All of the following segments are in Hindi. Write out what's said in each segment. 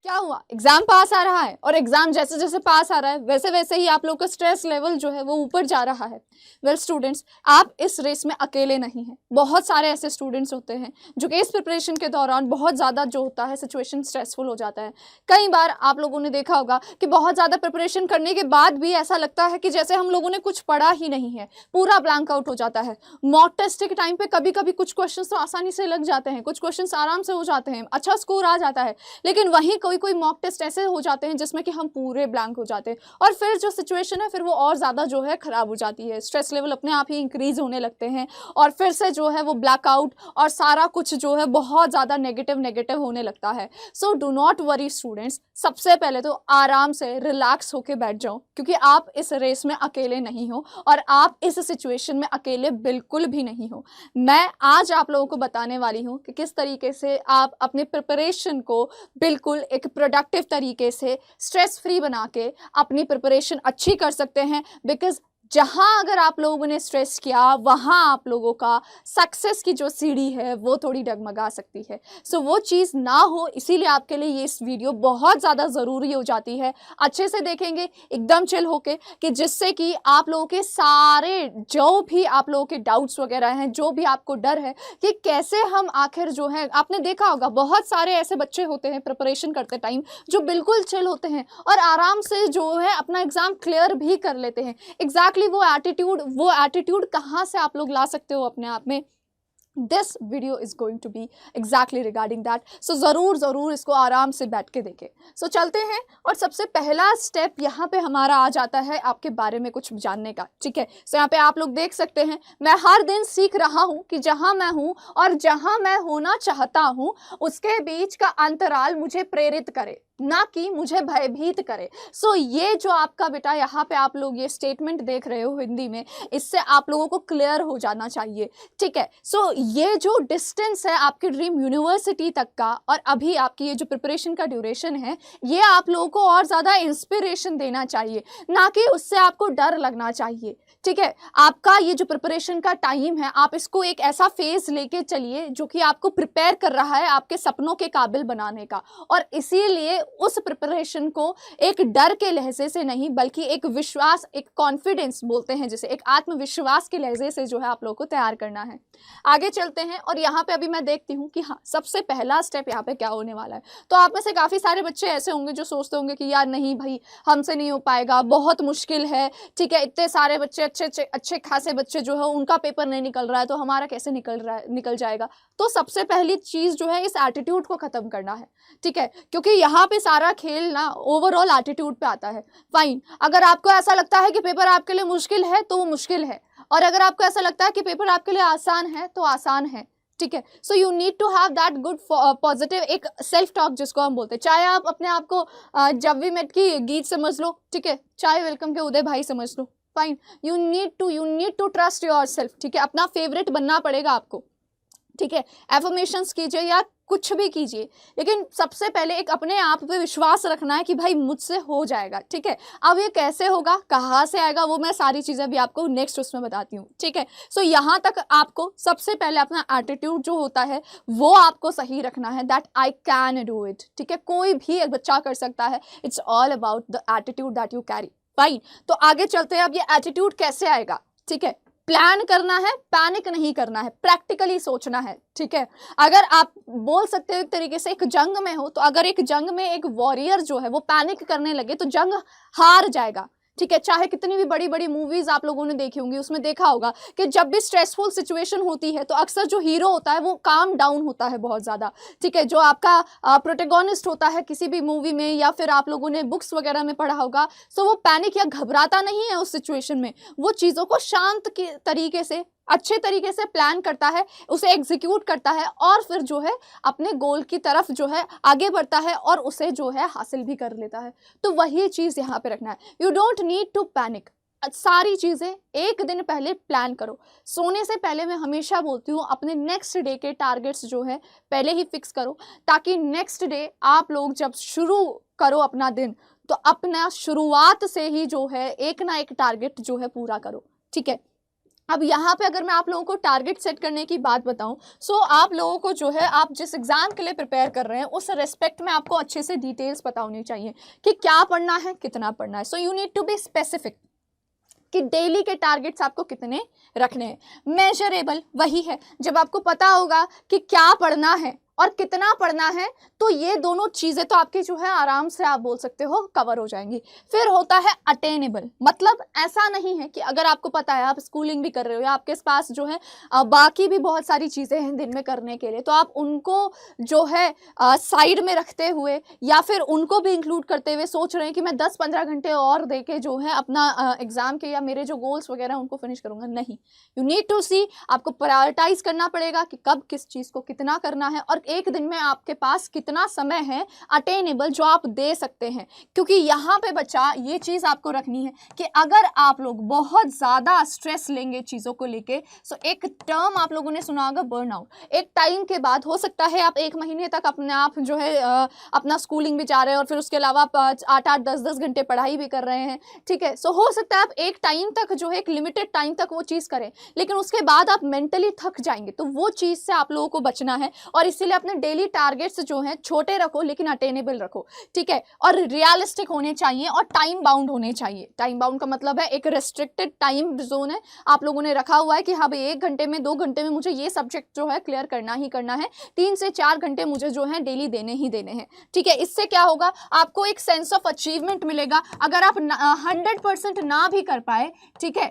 क्या हुआ, एग्जाम पास आ रहा है, और एग्जाम जैसे जैसे पास आ रहा है वैसे वैसे ही आप लोग का स्ट्रेस लेवल जो है वो ऊपर जा रहा है। वेल स्टूडेंट्स, आप इस रेस में अकेले नहीं हैं। बहुत सारे ऐसे स्टूडेंट्स होते हैं जो कि इस प्रिपरेशन के दौरान बहुत ज़्यादा जो होता है सिचुएशन स्ट्रेसफुल हो जाता है। कई बार आप लोगों ने देखा होगा कि बहुत ज़्यादा प्रिपरेशन करने के बाद भी ऐसा लगता है कि जैसे हम लोगों ने कुछ पढ़ा ही नहीं है, पूरा ब्लैंक आउट हो जाता है। मॉक टेस्ट के टाइम पे कभी कभी कुछ क्वेश्चन तो आसानी से लग जाते हैं, कुछ क्वेश्चन आराम से हो जाते हैं, अच्छा स्कोर आ जाता है, लेकिन वहीं कोई कोई मॉक टेस्ट ऐसे हो जाते हैं जिसमें कि हम पूरे ब्लैंक हो जाते हैं, और फिर जो सिचुएशन है फिर वो और ज़्यादा जो है ख़राब हो जाती है। स्ट्रेस लेवल अपने आप ही इंक्रीज होने लगते हैं, और फिर से जो है वो ब्लैकआउट और सारा कुछ जो है बहुत ज़्यादा नेगेटिव होने लगता है। So do not worry students, सबसे पहले तो आराम से रिलैक्स होके बैठ जाओ, क्योंकि आप इस रेस में अकेले नहीं हो और आप इस सिचुएशन में अकेले बिल्कुल भी नहीं हो। मैं आज आप लोगों को बताने वाली हूँ कि किस तरीके से आप अपने प्रिपरेशन को बिल्कुल एक प्रोडक्टिव तरीके से स्ट्रेस फ्री बना के अपनी प्रिपरेशन अच्छी कर सकते हैं। बिकॉज जहां अगर आप लोगों ने स्ट्रेस किया वहां आप लोगों का सक्सेस की जो सीढ़ी है वो थोड़ी डगमगा सकती है। सो वो चीज़ ना हो, इसीलिए आपके लिए ये इस वीडियो बहुत ज़्यादा ज़रूरी हो जाती है। अच्छे से देखेंगे, एकदम चिल होके, कि जिससे कि आप लोगों के सारे जो भी आप लोगों के डाउट्स वगैरह हैं, जो भी आपको डर है कि कैसे हम आखिर जो है, आपने देखा होगा बहुत सारे ऐसे बच्चे होते हैं प्रिपरेशन करते टाइम जो बिल्कुल चिल होते हैं और आराम से जो है अपना एग्ज़ाम क्लियर भी कर लेते हैं। एग्जैक्टली वो एटीट्यूड कहाँ से आप लोग ला सकते हो अपने आप में? This video is going to be exactly regarding that. So ज़रूर इसको आराम से बैठ के देखें। सो चलते हैं, और सबसे पहला स्टेप यहाँ पे हमारा आ जाता है आपके बारे में कुछ जानने का। ठीक है, सो यहाँ पे आप लोग देख सकते हैं, मैं हर दिन सीख रहा हूँ कि जहाँ मैं हूँ और जहाँ मैं होना चाहता हूँ उसके बीच का अंतराल मुझे प्रेरित करे, ना कि मुझे भयभीत करे। सो ये जो आपका बेटा यहाँ पे आप लोग ये स्टेटमेंट देख रहे हो हिंदी में, इससे आप लोगों को क्लियर हो जाना चाहिए। ठीक है, सो ये जो डिस्टेंस है आपके ड्रीम यूनिवर्सिटी तक का और अभी आपकी ये जो प्रिपरेशन का ड्यूरेशन है, ये आप लोगों को और ज़्यादा इंस्पिरेशन देना चाहिए, ना कि उससे आपको डर लगना चाहिए। ठीक है, आपका ये जो प्रिपरेशन का टाइम है, आप इसको एक ऐसा फेज लेके चलिए जो कि आपको प्रिपेयर कर रहा है आपके सपनों के काबिल बनाने का, और इसीलिए उस प्रिपरेशन को एक डर के लहजे से नहीं बल्कि एक विश्वास, एक कॉन्फिडेंस बोलते हैं जिसे, एक आत्मविश्वास के लहजे से जो है आप लोगों को तैयार करना है। आगे चलते हैं, और यहाँ पे अभी मैं देखती हूँ कि हाँ सबसे पहला स्टेप यहाँ पे क्या होने वाला है। तो आप में से काफ़ी सारे बच्चे ऐसे होंगे जो सोचते होंगे कि यार नहीं भाई, हमसे नहीं हो पाएगा, बहुत मुश्किल है। ठीक है, इतने सारे बच्चे, अच्छे खासे बच्चे जो है उनका पेपर नहीं निकल रहा है, तो हमारा कैसे निकल जाएगा। तो सबसे पहली चीज़ जो है इस एटीट्यूड को ख़त्म करना है। ठीक है, क्योंकि यहाँ पे सारा खेल ना ओवरऑल एटीट्यूड पे आता है। फाइन, अगर आपको ऐसा लगता है कि पेपर आपके लिए मुश्किल है तो वो मुश्किल है, और अगर आपको ऐसा लगता है कि पेपर आपके लिए आसान है तो आसान है। ठीक है, so you need to have that good positive एक सेल्फ टॉक जिसको हम बोलते हैं। चाहे आप अपने आप को जब वी मेट की गीत समझ लो, ठीक है, चाहे वेलकम के उदय भाई समझ लो, fine, you need to trust yourself. ठीक है, अपना फेवरेट बनना पड़ेगा आपको। ठीक है, एफर्मेशंस कीजिए या कुछ भी कीजिए, लेकिन सबसे पहले एक अपने आप पे विश्वास रखना है कि भाई मुझसे हो जाएगा। ठीक है, अब ये कैसे होगा, कहाँ से आएगा, वो मैं सारी चीज़ें भी आपको नेक्स्ट उसमें बताती हूँ। ठीक है, सो यहाँ तक आपको सबसे पहले अपना एटीट्यूड जो होता है वो आपको सही रखना है, that I can do it. ठीक है, कोई भी एक बच्चा कर सकता है, it's all about the attitude that you carry. Fine, तो आगे चलते हैं। अब ये एटीट्यूड कैसे आएगा? ठीक है, प्लान करना है, पैनिक नहीं करना है, प्रैक्टिकली सोचना है। ठीक है, अगर आप बोल सकते हो एक तरीके से एक जंग में हो, तो अगर एक जंग में एक वॉरियर जो है वो पैनिक करने लगे तो जंग हार जाएगा। ठीक है, चाहे कितनी भी बड़ी बड़ी मूवीज आप लोगों ने देखी होंगी, उसमें देखा होगा कि जब भी स्ट्रेसफुल सिचुएशन होती है तो अक्सर जो हीरो होता है वो काम डाउन होता है बहुत ज़्यादा। ठीक है, जो आपका प्रोटेगोनिस्ट होता है किसी भी मूवी में या फिर आप लोगों ने बुक्स वगैरह में पढ़ा होगा, सो वो पैनिक या घबराता नहीं है उस सिचुएशन में, वो चीज़ों को शांत के तरीके से, अच्छे तरीके से प्लान करता है, उसे एग्जीक्यूट करता है, और फिर जो है अपने गोल की तरफ जो है आगे बढ़ता है और उसे जो है हासिल भी कर लेता है। तो वही चीज़ यहाँ पे रखना है, you don't need to panic. सारी चीज़ें एक दिन पहले प्लान करो। सोने से पहले मैं हमेशा बोलती हूँ अपने नेक्स्ट डे के टारगेट्स जो है पहले ही फिक्स करो, ताकि नेक्स्ट डे आप लोग जब शुरू करो अपना दिन तो अपना शुरुआत से ही जो है एक ना एक टारगेट जो है पूरा करो। ठीक है, अब यहाँ पे अगर मैं आप लोगों को टारगेट सेट करने की बात बताऊं, सो आप लोगों को जो है आप जिस एग्जाम के लिए प्रिपेयर कर रहे हैं उस रेस्पेक्ट में आपको अच्छे से डिटेल्स पता होनी चाहिए कि क्या पढ़ना है, कितना पढ़ना है। So you need to be specific कि डेली के टारगेट्स आपको कितने रखने हैं। मेजरेबल वही है, जब आपको पता होगा कि क्या पढ़ना है और कितना पढ़ना है, तो ये दोनों चीज़ें तो आपकी जो है आराम से आप बोल सकते हो कवर हो जाएंगी। फिर होता है अटेनेबल, मतलब ऐसा नहीं है कि अगर आपको पता है आप स्कूलिंग भी कर रहे हो या आपके पास जो है बाकी भी बहुत सारी चीज़ें हैं दिन में करने के लिए, तो आप उनको जो है साइड में रखते हुए या फिर उनको भी इंक्लूड करते हुए सोच रहे हैं कि मैं 10-15 घंटे और दे के जो है अपना एग्ज़ाम के या मेरे जो गोल्स वगैरह उनको फिनिश करूँगा। नहीं, यू नीड टू सी, आपको प्रायोरिटाइज करना पड़ेगा कि कब किस चीज़ को कितना करना है और एक दिन में आपके पास कितना समय है अटेनेबल जो आप दे सकते हैं। क्योंकि यहाँ पे बच्चा ये चीज़ आपको रखनी है कि अगर आप लोग बहुत ज़्यादा स्ट्रेस लेंगे चीज़ों को लेके, सो एक टर्म आप लोगों ने सुना होगा बर्नआउट। एक टाइम के बाद हो सकता है आप 1 महीने तक अपने आप जो है अपना स्कूलिंग भी जा रहे हैं और फिर उसके अलावा आप 8-8 10-10 घंटे पढ़ाई भी कर रहे हैं, ठीक है। सो हो सकता है आप एक टाइम तक जो है एक लिमिटेड टाइम तक वो चीज़ करें, लेकिन उसके बाद आप मेंटली थक जाएंगे। तो वो चीज़ से आप लोगों को बचना है और इसीलिए अपने डेली टारगेट्स जो हैं छोटे रखो लेकिन अटेनेबल रखो, ठीक है, और रियलिस्टिक होने चाहिए और टाइम बाउंड होने चाहिए। टाइम बाउंड का मतलब है एक रेस्ट्रिक्टेड टाइम जोन है, आप लोगों ने रखा हुआ है कि हाँ भाई 1 घंटे में 2 घंटे में मुझे ये सब्जेक्ट जो है क्लियर करना ही करना है, 3 से 4 घंटे मुझे जो है डेली देने ही देने हैं, ठीक है। इससे क्या होगा, आपको एक सेंस ऑफ अचीवमेंट मिलेगा। अगर आप 100% ना भी कर पाए, ठीक है,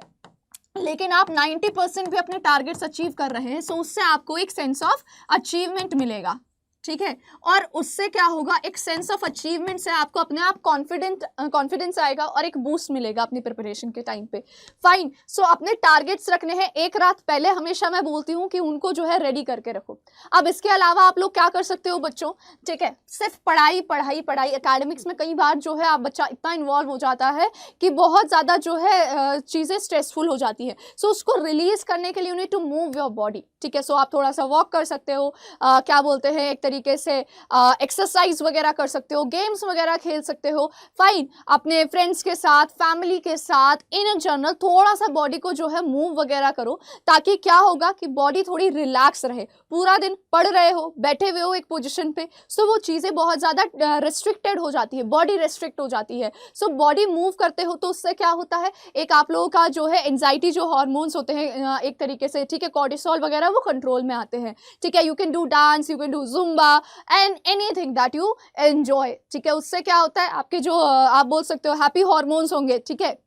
लेकिन आप 90% भी अपने टारगेट्स अचीव कर रहे हैं, सो उससे आपको एक सेंस ऑफ अचीवमेंट मिलेगा, ठीक है। और उससे क्या होगा, एक सेंस ऑफ अचीवमेंट से आपको अपने आप कॉन्फिडेंस आएगा और एक बूस्ट मिलेगा अपनी प्रिपरेशन के टाइम पे। फाइन, सो अपने टारगेट्स रखने हैं एक रात पहले, हमेशा मैं बोलती हूँ कि उनको जो है रेडी करके रखो। अब इसके अलावा आप लोग क्या कर सकते हो बच्चों, ठीक है, सिर्फ पढ़ाई पढ़ाई पढ़ाई, एकेडमिक्स में कई बार जो है आप बच्चा इतना इन्वॉल्व हो जाता है कि बहुत ज़्यादा जो है चीज़ें स्ट्रेसफुल हो जाती है। सो उसको रिलीज करने के लिए you need to move your body, ठीक है। सो आप थोड़ा सा वॉक कर सकते हो, क्या बोलते हैं एक तरीके से एक्सरसाइज वगैरह कर सकते हो, गेम्स वगैरह खेल सकते हो। फाइन, अपने फ्रेंड्स के साथ, फैमिली के साथ, इन जनरल थोड़ा सा बॉडी को जो है मूव वगैरह करो, ताकि क्या होगा कि बॉडी थोड़ी रिलैक्स रहे। पूरा दिन पढ़ रहे हो, बैठे हुए हो एक पोजीशन पे, सो वो चीज़ें बहुत ज़्यादा रिस्ट्रिक्टेड हो जाती है, बॉडी रिस्ट्रिक्ट हो जाती है। सो बॉडी मूव करते हो तो उससे क्या होता है, एक आप लोगों का जो है एंजाइटी जो हार्मोन्स होते हैं एक तरीके से, ठीक है, कॉर्टिसोल वगैरह वो कंट्रोल में आते हैं, ठीक है। You can do dance, you can do Zumba and anything that you enjoy, ठीक है। उससे क्या होता है, आपके जो आप बोल सकते हो हैप्पी हार्मोन्स होंगे, ठीक है,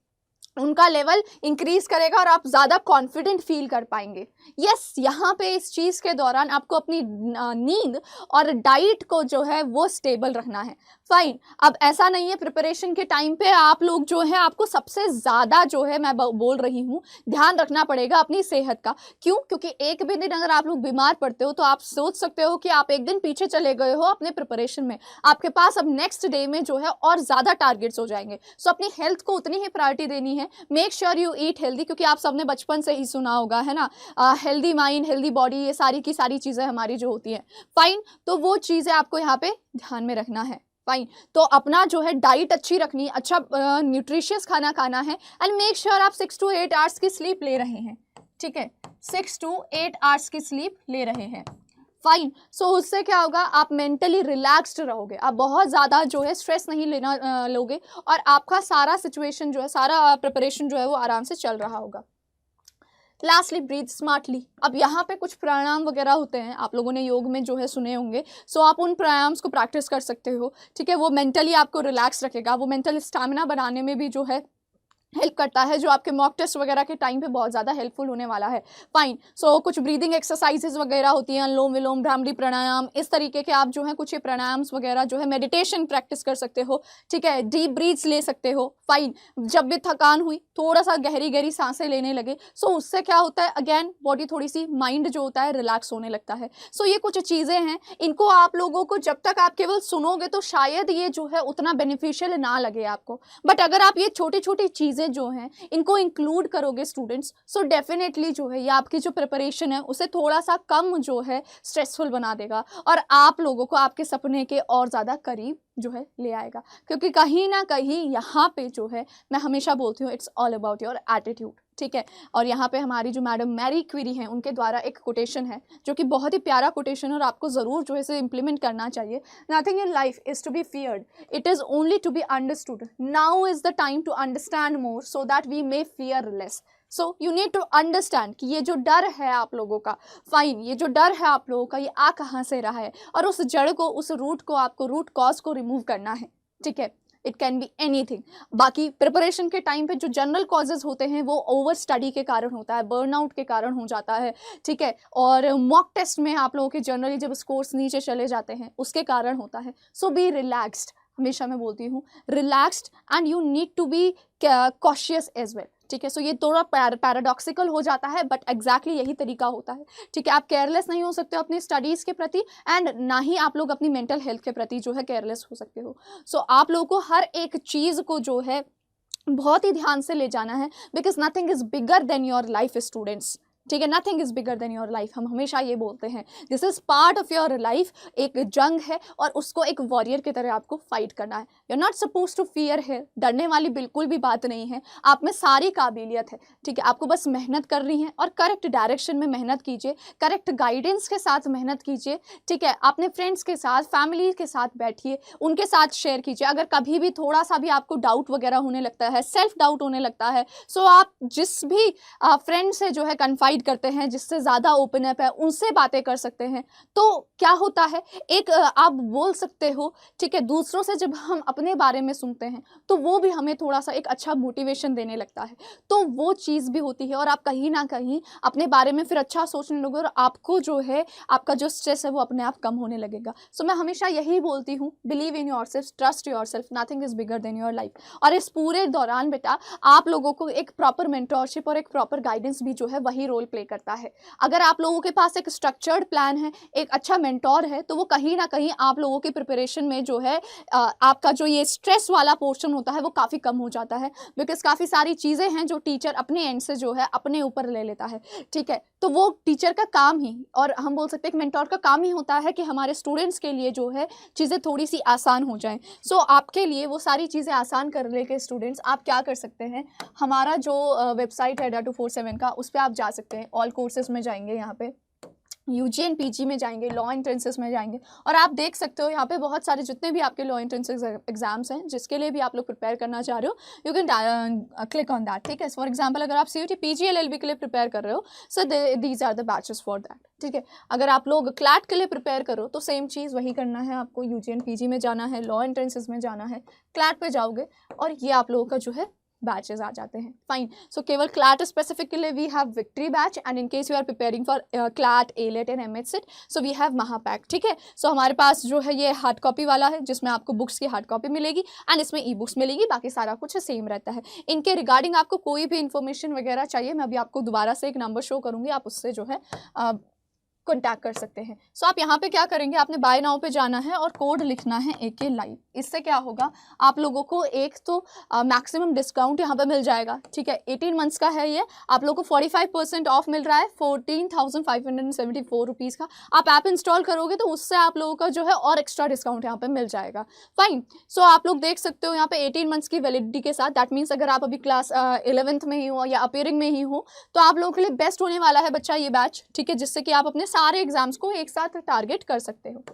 उनका लेवल इंक्रीज करेगा और आप ज़्यादा कॉन्फिडेंट फील कर पाएंगे। यस, यहाँ पे इस चीज़ के दौरान आपको अपनी नींद और डाइट को जो है वो स्टेबल रखना है। फाइन, अब ऐसा नहीं है प्रिपरेशन के टाइम पे आप लोग जो है आपको सबसे ज़्यादा जो है मैं बोल रही हूँ ध्यान रखना पड़ेगा अपनी सेहत का। क्यों? क्योंकि एक भी दिन अगर आप लोग बीमार पड़ते हो तो आप सोच सकते हो कि आप एक दिन पीछे चले गए हो अपने प्रिपरेशन में, आपके पास अब नेक्स्ट डे में जो है और ज़्यादा टारगेट्स हो जाएंगे। सो अपनी हेल्थ को उतनी ही प्रायोरिटी देनी है। Make sure you eat healthy, क्योंकि आप सबने बचपन से ही सुना होगा, है ना, हेल्दी माइंड हेल्दी बॉडी, ये सारी की सारी चीज़ें हमारी जो होती हैं। फाइन, तो वो चीज़ें आपको यहाँ पे ध्यान में रखना है। फाइन, तो अपना जो है डाइट अच्छी रखनी, अच्छा न्यूट्रिशियस खाना खाना है एंड मेक श्योर आप 6 to 8 आवर्स की स्लीप ले रहे हैं, ठीक है, 6 to 8 आवर्स की स्लीप ले रहे हैं। फाइन, सो उससे क्या होगा, आप मेंटली रिलैक्स्ड रहोगे, आप बहुत ज़्यादा जो है स्ट्रेस नहीं लेना लोगे और आपका सारा सिचुएशन जो है, सारा प्रिपरेशन जो है वो आराम से चल रहा होगा। Lastly, breathe smartly. अब यहाँ पे कुछ प्राणायाम वगैरह होते हैं, आप लोगों ने योग में जो है सुने होंगे, सो आप उन प्राणायाम्स को प्रैक्टिस कर सकते हो, ठीक है। वो मेंटली आपको रिलैक्स रखेगा, वो मेंटल स्टैमिना बनाने में भी जो है हेल्प करता है, जो आपके मॉक टेस्ट वगैरह के टाइम पे बहुत ज़्यादा हेल्पफुल होने वाला है। फाइन, सो कुछ ब्रीदिंग एक्सरसाइजेज वगैरह होती हैं, अनुलोम विलोम, भ्रामरी प्राणायाम, इस तरीके के आप जो है कुछ ये प्राणायाम्स वगैरह जो है मेडिटेशन प्रैक्टिस कर सकते हो, ठीक है, डीप ब्रीथ्स ले सकते हो। फाइन, जब भी थकान हुई थोड़ा सा गहरी गहरी सांसें लेने लगे, सो उससे क्या होता है, अगेन बॉडी थोड़ी सी, माइंड जो होता है रिलैक्स होने लगता है। सो ये कुछ चीज़ें हैं, इनको आप लोगों को जब तक आप केवल सुनोगे तो शायद ये जो है उतना बेनिफिशियल ना लगे आपको, बट अगर आप ये छोटी छोटी चीज़ें जो हैं इनको इंक्लूड करोगे स्टूडेंट्स, सो डेफिनेटली जो है ये आपकी जो प्रिपरेशन है उसे थोड़ा सा कम जो है स्ट्रेसफुल बना देगा और आप लोगों को आपके सपने के और ज़्यादा करीब जो है ले आएगा। क्योंकि कहीं ना कहीं यहाँ पे जो है मैं हमेशा बोलती हूँ, it's all about your attitude. ठीक है। और यहाँ पे हमारी जो मैडम मैरी क्वेरी हैं उनके द्वारा एक कोटेशन है जो कि बहुत ही प्यारा कोटेशन है और आपको ज़रूर जो है इसे इम्प्लीमेंट करना चाहिए। Nothing in life is to be feared, it is only to be understood. Now is the time to understand more so that we may fear less. So you need to understand कि ये जो डर है आप लोगों का, फाइन, ये जो डर है आप लोगों का ये आ कहाँ से रहा है, और उस जड़ को, उस रूट को, आपको रूट कॉज को रिमूव करना है, ठीक है। It can be anything. बाकी प्रिपरेशन के टाइम पे जो जनरल कॉजेज होते हैं वो ओवर स्टडी के कारण होता है, बर्नआउट के कारण हो जाता है, ठीक है। और मॉक टेस्ट में आप लोगों के जनरली जब स्कोर्स नीचे चले जाते हैं उसके कारण होता है। सो बी रिलैक्स्ड, हमेशा मैं बोलती हूँ relaxed, and you need to be cautious as well, ठीक है। सो ये थोड़ा पैराडॉक्सिकल हो जाता है बट एग्जैक्टली यही तरीका होता है, ठीक है। आप केयरलेस नहीं हो सकते हो अपनी स्टडीज़ के प्रति, एंड ना ही आप लोग अपनी मेंटल हेल्थ के प्रति जो है केयरलेस हो सकते हो। सो आप लोगों को हर एक चीज़ को जो है बहुत ही ध्यान से ले जाना है, because nothing is bigger than your life students, ठीक है। Nothing is bigger than your life, हम हमेशा ये बोलते हैं this is part of your life. एक जंग है और उसको एक वॉरियर की तरह आपको फाइट करना है। You are not suppose to fear है, डरने वाली बिल्कुल भी बात नहीं है, आप में सारी काबिलियत है, ठीक है। आपको बस मेहनत करनी है और करेक्ट डायरेक्शन में मेहनत कीजिए, करेक्ट गाइडेंस के साथ मेहनत कीजिए, ठीक है। अपने फ्रेंड्स के साथ, फैमिली के साथ बैठिए, उनके साथ शेयर कीजिए। अगर कभी भी थोड़ा सा भी आपको डाउट वगैरह होने लगता है, सेल्फ डाउट होने लगता है, सो आप जिस भी फ्रेंड से जो है कन्फाइड करते हैं, जिससे ज़्यादा ओपन अप है, उनसे बातें कर सकते हैं। तो क्या होता है, एक आप बोल सकते हो, ठीक है। दूसरों से जब हम अपने बारे में सुनते हैं तो वो भी हमें थोड़ा सा एक अच्छा मोटिवेशन देने लगता है, तो वो चीज़ भी होती है और आप कहीं ना कहीं अपने बारे में फिर अच्छा सोचने लगोगे और आपको जो है आपका जो स्ट्रेस है वो अपने आप कम होने लगेगा। सो मैं हमेशा यही बोलती हूँ, believe in your self, trust your self, nothing is bigger than your life. और इस पूरे दौरान बेटा आप लोगों को एक प्रॉपर मेंटोरशिप और एक प्रॉपर गाइडेंस भी जो है वही रोल प्ले करता है। अगर आप लोगों के पास एक स्ट्रक्चर्ड प्लान है, एक अच्छा मेंटोर है, तो वो कहीं ना कहीं आप लोगों की प्रिपरेशन में जो है आपका जो ये स्ट्रेस वाला पोर्शन होता है वो काफ़ी कम हो जाता है, बिकॉज काफ़ी सारी चीज़ें हैं जो टीचर अपने एंड से जो है अपने ऊपर ले लेता है, ठीक है। तो वो टीचर का काम ही, और हम बोल सकते हैं एक मेंटोर का काम ही होता है कि हमारे स्टूडेंट्स के लिए जो है चीज़ें थोड़ी सी आसान हो जाएं। सो आपके लिए वो सारी चीज़ें आसान करने के स्टूडेंट्स आप क्या कर सकते हैं, हमारा जो वेबसाइट है ADA247 का, उस पर आप जा सकते हैं। ऑल कोर्सेज में जाएंगे, यहाँ पे UG एंड PG में जाएंगे, लॉ एंट्रेंसेस में जाएंगे, और आप देख सकते हो यहाँ पे बहुत सारे जितने भी आपके लॉ एंट्रेंसेस एग्जाम्स हैं जिसके लिए भी आप लोग प्रिपेयर करना चाह रहे हो, you can click on that, ठीक है। फॉर एग्जांपल अगर आप CUT PG LLB के लिए प्रिपेयर कर रहे हो, so these are the batches for that, ठीक है। अगर आप लोग क्लैट के लिए प्रिपेयर करो तो सेम चीज़ वही करना है, आपको UG एंड PG में जाना है, लॉ एंट्रेंसेस में जाना है, क्लैट पे जाओगे और ये आप लोगों का जो है बैचेस आ जाते हैं, फाइन। सो केवल क्लैट स्पेसिफिक के लिए we have victory batch, and in case you are preparing for CLAT, ALET एंड MHCET, सो वी हैव महापैक, ठीक है। सो हमारे पास जो है ये हार्ड कॉपी वाला है जिसमें आपको बुक्स की हार्ड कॉपी मिलेगी एंड इसमें ई-बुक्स मिलेगी, बाकी सारा कुछ सेम रहता है। इनके रिगार्डिंग आपको कोई भी इन्फॉर्मेशन वगैरह चाहिए, मैं अभी आपको दोबारा से एक नंबर शो करूँगी, आप उससे जो है कॉन्टैक्ट कर सकते हैं। सो आप यहाँ पे क्या करेंगे, आपने बाय नाउ पे जाना है और कोड लिखना है AK लाइव। इससे क्या होगा, आप लोगों को एक तो मैक्सिमम डिस्काउंट यहाँ पे मिल जाएगा, ठीक है। 18 मंथ्स का है ये, आप लोगों को 45% ऑफ मिल रहा है 14,574 रुपीज़ का। आप ऐप इंस्टॉल करोगे तो उससे आप लोगों का जो है और एक्स्ट्रा डिस्काउंट यहाँ पे मिल जाएगा, फाइन। सो आप लोग देख सकते हो यहाँ पे 18 मंथ्स की वैलिडिटी के साथ, दैट मीन्स अगर आप अभी क्लास 11th में ही हो या अपीयरिंग में ही हो तो आप लोगों के लिए बेस्ट होने वाला है बच्चा ये बैच, ठीक है, जिससे कि आप अपने सारे एग्जाम्स को एक साथ टारगेट कर सकते हो।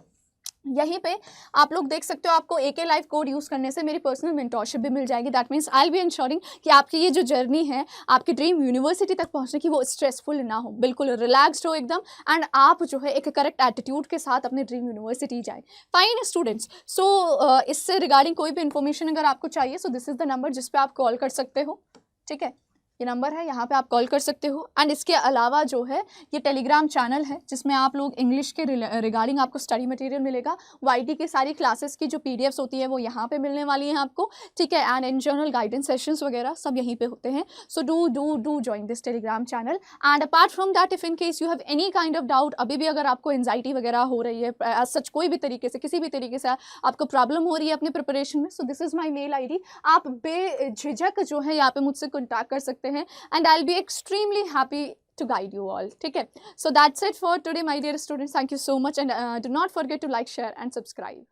यहीं पे आप लोग देख सकते हो, आपको AK लाइव कोड यूज़ करने से मेरी पर्सनल मेंटोरशिप भी मिल जाएगी। That means I will be ensuring कि आपकी ये जो जर्नी है आपकी ड्रीम यूनिवर्सिटी तक पहुंचने की, वो स्ट्रेसफुल ना हो, बिल्कुल रिलैक्स्ड हो एकदम, एंड आप जो है एक करेक्ट एटीट्यूड के साथ अपने ड्रीम यूनिवर्सिटी जाए, फाइन स्टूडेंट्स। सो इससे रिगार्डिंग कोई भी इन्फॉर्मेशन अगर आपको चाहिए, सो दिस इज़ द नंबर जिस पे आप कॉल कर सकते हो, ठीक है। ये नंबर है, यहाँ पे आप कॉल कर सकते हो। एंड इसके अलावा जो है ये टेलीग्राम चैनल है जिसमें आप लोग इंग्लिश के रिगार्डिंग आपको स्टडी मटेरियल मिलेगा, YT की सारी क्लासेस की जो PDFs होती है वो यहाँ पे मिलने वाली हैं आपको, ठीक है। And in general guidance sessions वगैरह सब यहीं पे होते हैं। So do join this Telegram channel. And apart from that, if in case you have any kind of doubt, अभी भी अगर आपको एंजाइटी वगैरह हो रही है, सच कोई भी तरीके से, किसी भी तरीके से आपको प्रॉब्लम हो रही है अपने प्रिपरेशन में, so this is my mail ID, आप बेझिझक जो है यहाँ पे मुझसे कॉन्टैक्ट कर सकते हैं, and I'll be extremely happy to guide you all, ठीक है। So that's it for today my dear students, thank you so much, and do not forget to like, share and subscribe.